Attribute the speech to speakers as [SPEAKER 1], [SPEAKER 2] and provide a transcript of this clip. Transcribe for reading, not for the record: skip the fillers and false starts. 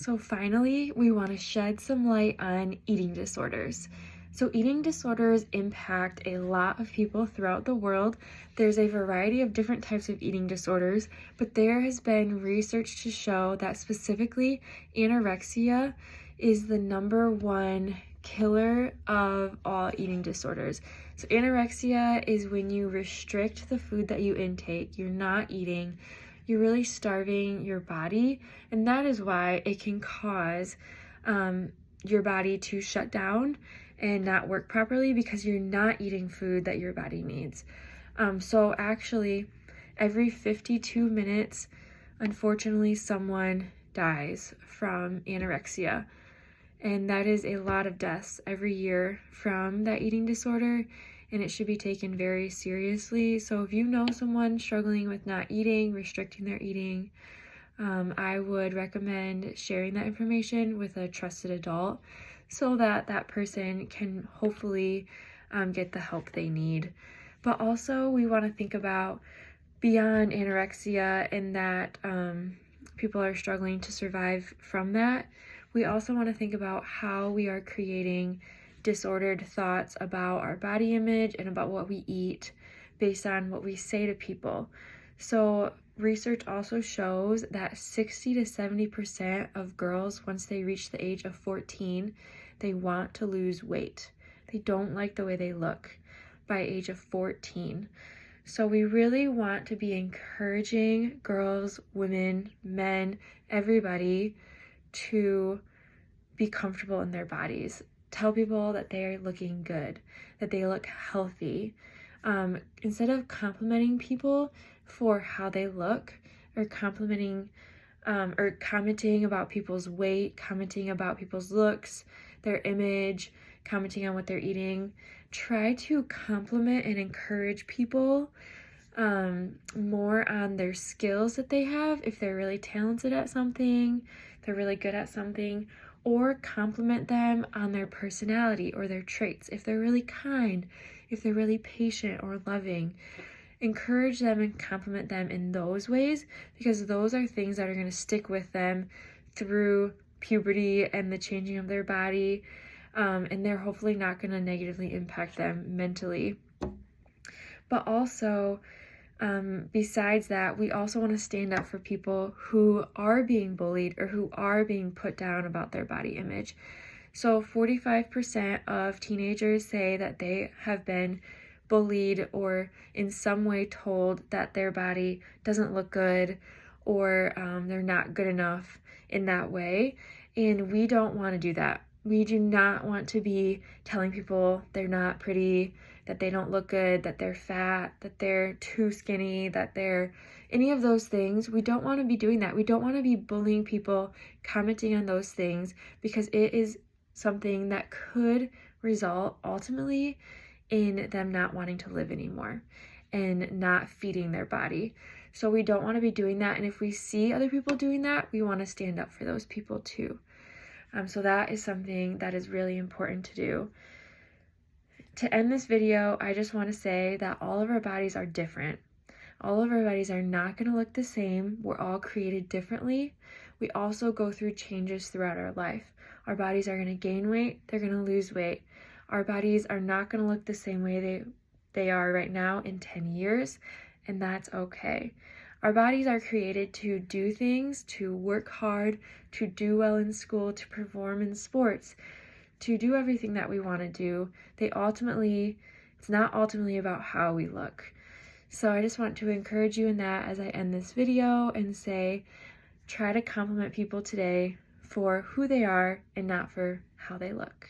[SPEAKER 1] So finally, we want to shed some light on eating disorders. So eating disorders impact a lot of people throughout the world. There's a variety of different types of eating disorders, but there has been research to show that specifically anorexia is the number one killer of all eating disorders. So anorexia is when you restrict the food that you intake. You're not eating, you're really starving your body, and that is why it can cause your body to shut down and not work properly because you're not eating food that your body needs. So actually, every 52 minutes, unfortunately, someone dies from anorexia. And that is a lot of deaths every year from that eating disorder, and it should be taken very seriously. So if you know someone struggling with not eating, restricting their eating, I would recommend sharing that information with a trusted adult so that that person can hopefully get the help they need. But also we want to think about beyond anorexia and that people are struggling to survive from that. We also want to think about how we are creating disordered thoughts about our body image and about what we eat based on what we say to people. So research also shows that 60 to 70% of girls, once they reach the age of 14, they want to lose weight. They don't like the way they look by age of 14. So we really want to be encouraging girls, women, men, everybody to be comfortable in their bodies. Tell people that they are looking good, that they look healthy. Instead of complimenting people for how they look or complimenting or commenting about people's weight, commenting about people's looks, their image, commenting on what they're eating, try to compliment and encourage people more on their skills that they have. If they're really talented at something, they're really good at something, or compliment them on their personality or their traits. If they're really kind, if they're really patient or loving, encourage them and compliment them in those ways, because those are things that are going to stick with them through puberty and the changing of their body, and they're hopefully not going to negatively impact them mentally. But also, besides that, we also want to stand up for people who are being bullied or who are being put down about their body image. So 45% of teenagers say that they have been bullied or in some way told that their body doesn't look good or they're not good enough in that way. And we don't want to do that. We do not want to be telling people they're not pretty, that they don't look good, that they're fat, that they're too skinny, that they're any of those things. We don't want to be doing that. We don't want to be bullying people, commenting on those things, because it is something that could result ultimately in them not wanting to live anymore and not feeding their body. So we don't want to be doing that. And if we see other people doing that, we want to stand up for those people too. So that is something that is really important to do. To end this video, I just want to say that all of our bodies are different. All of our bodies are not going to look the same. We're all created differently. We also go through changes throughout our life. Our bodies are going to gain weight. They're going to lose weight. Our bodies are not going to look the same way they are right now in 10 years, and that's okay. Our bodies are created to do things, to work hard, to do well in school, to perform in sports, to do everything that we want to do. It's not ultimately about how we look. So I just want to encourage you in that as I end this video and say, try to compliment people today for who they are and not for how they look.